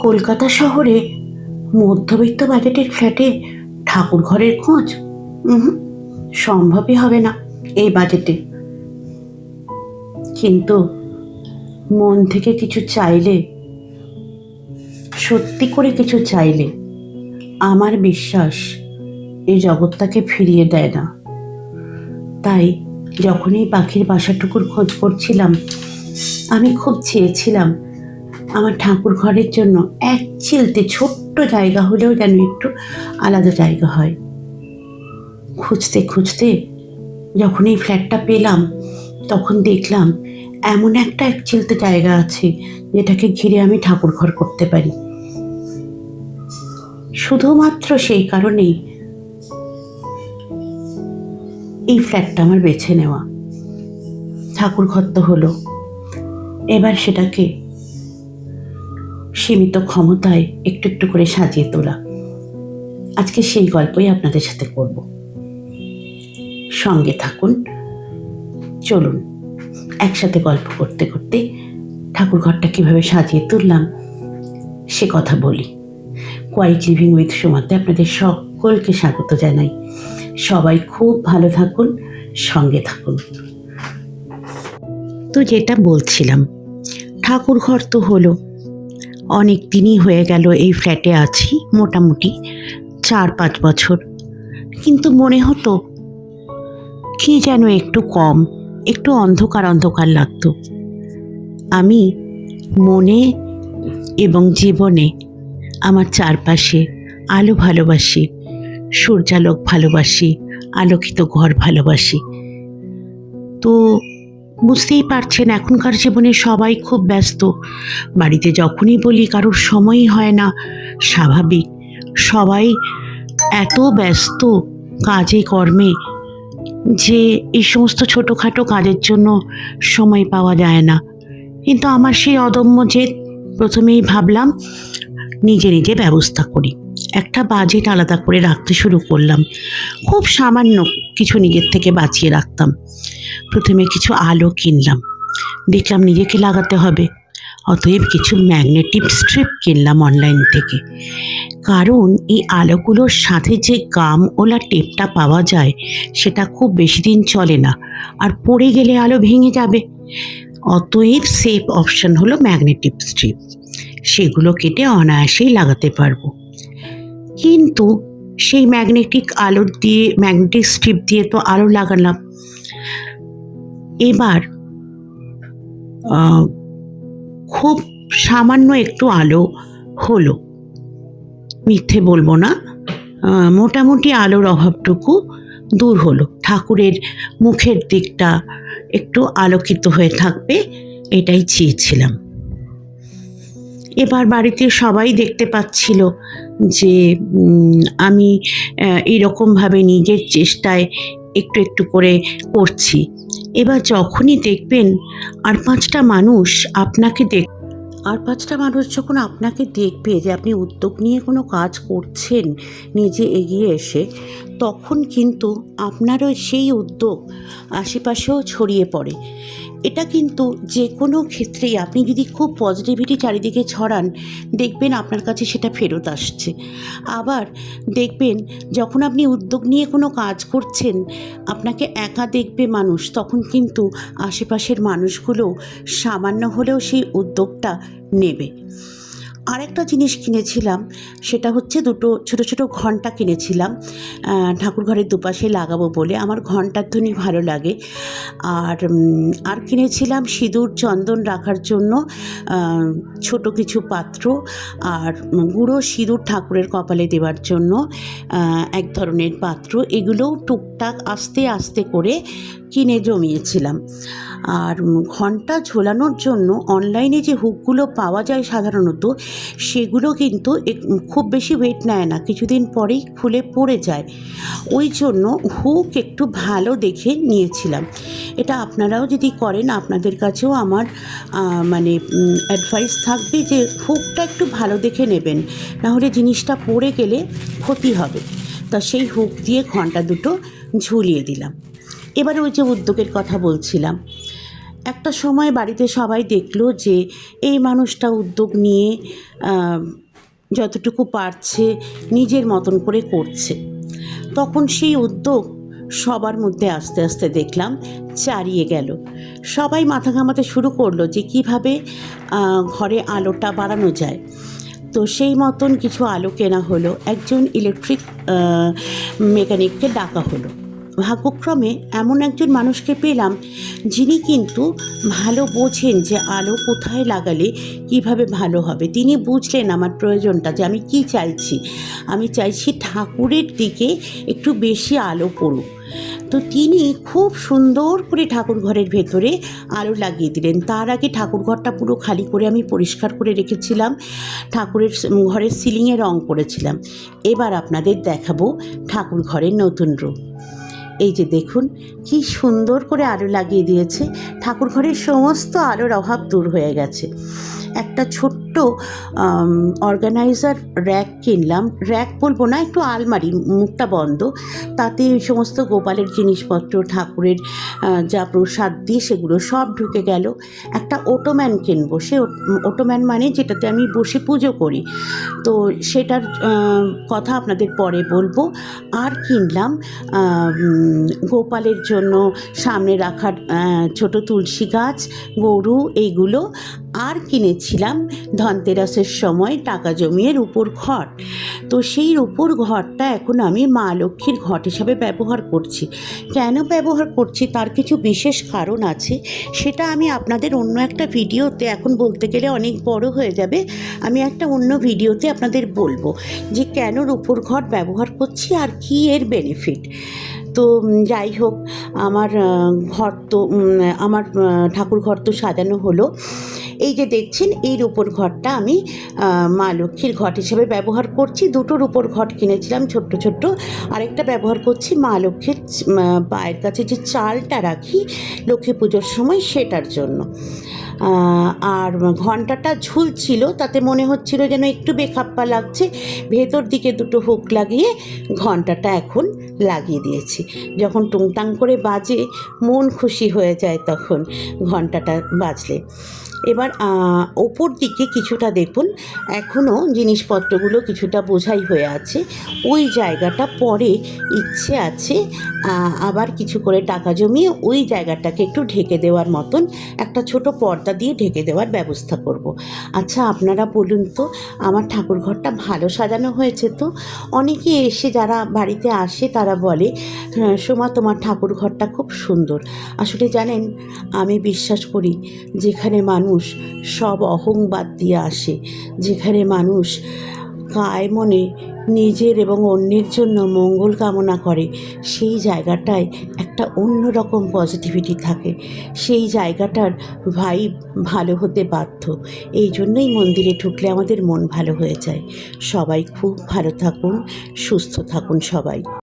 কলকাতা শহরে মধ্যবিত্ত বাজেটের ফ্ল্যাটে ঠাকুর ঘরের খোঁজ সম্ভবই হবে না এই বাজেটে। কিন্তু মন থেকে কিছু চাইলে, সত্যি করে কিছু চাইলে, আমার বিশ্বাস এই জগৎটাকে ফিরিয়ে দেয় না। তাই যখন এই পাখির বাসাটুকুর খোঁজ করছিলাম, আমি খুব চেয়েছিলাম আমার ঠাকুর ঘরের জন্য এক চিলতে ছোট্ট জায়গা হলেও যেন একটু আলাদা জায়গা হয়। খুঁজতে খুঁজতে যখন এই ফ্ল্যাটটা পেলাম, তখন দেখলাম এমন একটা এক চিলতে জায়গা আছে যেটাকে ঘিরে আমি ঠাকুর ঘর করতে পারি। শুধুমাত্র সেই কারণেই এই ফ্ল্যাটটা আমার বেছে নেওয়া। ঠাকুর ঘর তো হলো, এবার সেটাকে সীমিত ক্ষমতায় একটু একটু করে সাজিয়ে তোলা। আজকে সেই গল্পই আপনাদের সাথে করব। সঙ্গে থাকুন, চলুন একসাথে গল্প করতে করতে ঠাকুর ঘরটা কীভাবে সাজিয়ে তুললাম সে কথা বলি। কোয়াইট লিভিং উইথ সুমাতে আপনাদের সকলকে স্বাগত জানাই। সবাই খুব ভালো থাকুন, সঙ্গে থাকুন। তো যেটা বলছিলাম, ঠাকুর ঘর তো হলো, অনেক দিনই হয়ে গেল এই ফ্ল্যাটে আছি, মোটামুটি 4-5 বছর। কিন্তু মনে হতো কি যেন একটু কম, একটু অন্ধকার অন্ধকার লাগতো। আমি মনে এবং জীবনে আমার চারপাশে আলো ভালোবাসি, সূর্যালোক ভালোবাসি, আলোকিত ঘর ভালোবাসি। তো বুঝতেই পারছেন এখনকার জীবনে সবাই খুব ব্যস্ত। বাড়িতে যখনই বলি কারোর সময়ই হয় না, স্বাভাবিক। সবাই এত ব্যস্ত কাজে কর্মে যে এই সমস্ত ছোটোখাটো কাজের জন্য সময় পাওয়া যায় না। কিন্তু আমার সেই অদম্য জেদ, প্রথমেই ভাবলাম নিজে নিজে ব্যবস্থা করি। একটা বাজেট আলাদা করে রাখতে শুরু করলাম। খুব সামান্য কিছু নিজের থেকে বাঁচিয়ে রাখতাম। প্রথমে কিছু আলো কিনলাম, দেখলাম নিজেকে লাগাতে হবে। অতএব কিছু ম্যাগনেটিক স্ট্রিপ কিনলাম অনলাইন থেকে। কারণ এই আলোগুলোর সাথে যে গাম ওলা টেপটা পাওয়া যায় সেটা খুব বেশি দিন চলে না, আর পড়ে গেলে আলো ভেঙে যাবে। অতএব সেফ অপশন হলো ম্যাগনেটিক স্ট্রিপ। সেগুলো কেটে অনায়াসেই লাগাতে পারবো। কিন্তু সেই ম্যাগনেটিক স্ট্রিপ দিয়ে তো আলো লাগালাম। এবার খুব সামান্য একটু আলো হলো, মিথ্যে বলবো না, মোটামুটি আলোর অভাবটুকু দূর হলো। ঠাকুরের মুখের দিকটা একটু আলোকিত হয়ে থাকবে, এটাই চেয়েছিলাম। এবার বাড়িতে সবাই দেখতে পাচ্ছিল যে আমি এরকমভাবে নিজের চেষ্টায় একটু একটু করে করছি। এবার যখনই দেখবেন আর পাঁচটা মানুষ যখন আপনাকে দেখবে যে আপনি উদ্যোগ নিয়ে কোনো কাজ করছেন নিজে এগিয়ে এসে, তখন কিন্তু আপনারও সেই উদ্যোগ আশেপাশেও ছড়িয়ে পড়ে। এটা কিন্তু যে কোনো ক্ষেত্রেই আপনি যদি খুব পজিটিভিটি চারিদিকে ছড়ান, দেখবেন আপনার কাছে সেটা ফেরত আসছে। আবার দেখবেন যখন আপনি উদ্যোগ নিয়ে কোনো কাজ করছেন, আপনাকে একা দেখবে মানুষ, তখন কিন্তু আশেপাশের মানুষগুলোও সামান্য হলেও সেই উদ্যোগটা নেবে। আরেকটা জিনিস কিনেছিলাম, সেটা হচ্ছে দুটো ছোট ছোট ঘণ্টা কিনেছিলাম ঠাকুর ঘরের দুপাশে লাগাবো বলে। আমার ঘণ্টার ধ্বনি ভালো লাগে। আর কিনেছিলাম সিঁদুর চন্দন রাখার জন্য ছোট কিছু পাত্র, আর গুঁড়ো সিঁদুর ঠাকুরের কপালে দেওয়ার জন্য এক ধরনের পাত্র। এগুলোও টুকটাক আস্তে আস্তে করে কিনে জমিয়েছিলাম। আর ঘণ্টা ঝোলানোর জন্য অনলাইনে যে হুকগুলো পাওয়া যায় সাধারণত, সেগুলো কিন্তু খুব বেশি ওয়েট নেয় না, কিছুদিন পরেই খুলে পড়ে যায়। ওই জন্য হুক একটু ভালো দেখে নিয়েছিলাম। এটা আপনারাও যদি করেন, আপনাদের কাছেও আমার অ্যাডভাইস থাকবে যে হুকটা একটু ভালো দেখে নেবেন, নাহলে জিনিসটা পড়ে গেলে ক্ষতি হবে। তা সেই হুক দিয়ে ঘণ্টা দুটো ঝুলিয়ে দিলাম। এবারে ওই যে উদ্যোগের কথা বলছিলাম, একটা সময় বাড়িতে সবাই দেখলো যে এই মানুষটা উদ্যোগ নিয়ে যতটুকু পারছে নিজের মতন করে করছে। তখন সেই উদ্যোগ সবার মধ্যে আস্তে আস্তে দেখলাম চারিয়ে গেল। সবাই মাথা ঘামাতে শুরু করলো যে কীভাবে ঘরে আলোটা বাড়ানো যায়। তো সেই মতন কিছু আলো কেনা হলো, একজন ইলেকট্রিক মেকানিককে ডাকা হলো। ভাগ্যক্রমে এমন একজন মানুষকে পেলাম যিনি কিন্তু ভালো বোঝেন যে আলো কোথায় লাগালে কিভাবে ভালো হবে। তিনি বুঝলেন আমার প্রয়োজনটা, যে আমি কি চাইছি। আমি চাইছি ঠাকুরের দিকে একটু বেশি আলো পড়ুক। তো তিনি খুব সুন্দর করে ঠাকুর ঘরের ভেতরে আলো লাগিয়ে দিলেন। তার আগে ঠাকুর ঘরটা পুরো খালি করে আমি পরিষ্কার করে রেখেছিলাম, ঠাকুরের ঘরের সিলিংয়ে রং করেছিলাম। এবার আপনাদের দেখাবো ঠাকুর ঘরের নতুন রূপ। এই যে দেখুন কি সুন্দর করে আলো লাগিয়ে দিয়েছে। ঠাকুর ঘরের সমস্ত আলোর অভাব দূর হয়ে গেছে। একটা ছোট্ট অর্গানাইজার র্যাক কিনলাম, র্যাক বলবো না, একটু আলমারি, মুখটা বন্ধ, তাতে ওই সমস্ত গোপালের জিনিসপত্র, ঠাকুরের যা প্রসাদ দিয়ে সেগুলো সব ঢুকে গেল। একটা ওটোম্যান কিনবো, সে ওটোম্যান মানে যেটাতে আমি বসে পুজো করি, তো সেটার কথা আপনাদের পরে বলবো। আর কিনলাম গোপালের জন্য সামনে রাখার ছোট তুলসী গাছ, গরু, এইগুলো। আর কিনেছিলাম ধনতেরাসের সময় টাকা জমিয়ে রূপোর ঘট। তো সেই রূপোর ঘটটা এখন আমি মা লক্ষ্মীর ঘট হিসাবে ব্যবহার করছি। কেন ব্যবহার করছি তার কিছু বিশেষ কারণ আছে, সেটা আমি আপনাদের অন্য একটা ভিডিওতে, এখন বলতে গেলে অনেক বড় হয়ে যাবে, আমি একটা অন্য ভিডিওতে আপনাদের বলবো যে কেন রূপোর ঘট ব্যবহার করছি আর কী এর বেনিফিট। তো যাই হোক, আমার ঘর তো আমার ঠাকুর ঘর তো সাজানো হলো। এই যে দেখছেন এই রূপোর ঘরটা আমি মা লক্ষ্মীর ঘট হিসেবে ব্যবহার করছি। দুটো রূপোর ঘট কিনেছিলাম ছোট্ট ছোট্ট, আরেকটা ব্যবহার করছি মা লক্ষ্মীর পায়ের কাছে যে চালটা রাখি লক্ষ্মী পুজোর সময়, সেটার জন্য। আর ঘণ্টাটা ঝুলছিল, তাতে মনে হচ্ছিল যেন একটু বেখাপ্পা লাগছে, ভেতর দিকে দুটো হুক লাগিয়ে ঘণ্টাটা এখন লাগিয়ে দিয়েছি। যখন টুংটাং করে বাজে মন খুশি হয়ে যায় তখন ঘণ্টাটা বাজলে। এবার ওপর দিকে কিছুটা দেখুন এখনও জিনিসপত্রগুলো কিছুটা বোঝাই হয়ে আছে, ওই জায়গাটা পরে ইচ্ছে আছে আবার কিছু করে টাকা জমিয়ে ওই জায়গাটাকে একটু ঢেকে দেওয়ার মতন একটা ছোট পর্দা দিয়ে ঢেকে দেওয়ার ব্যবস্থা করব। আচ্ছা আপনারা বলুন তো, আমার ঠাকুর ঘরটা ভালো সাজানো হয়েছে তো? অনেকে এসে যারা বাড়িতে আসে তারা বলে, সোমা তোমার ঠাকুর ঘরটা খুব সুন্দর। আসলে জানেন, আমি বিশ্বাস করি যেখানে মানুষ সব অহংবাদ দিয়ে আসে, যেখানে মানুষ কায় মনে নিজের এবং অন্যের জন্য মঙ্গল কামনা করে, সেই জায়গাটায় একটা অন্যরকম পজিটিভিটি থাকে, সেই জায়গাটার ভাইব ভালো হতে বাধ্য। এই জন্যই মন্দিরে ঢুকলে আমাদের মন ভালো হয়ে যায়। সবাই খুব ভালো থাকুন, সুস্থ থাকুন সবাই।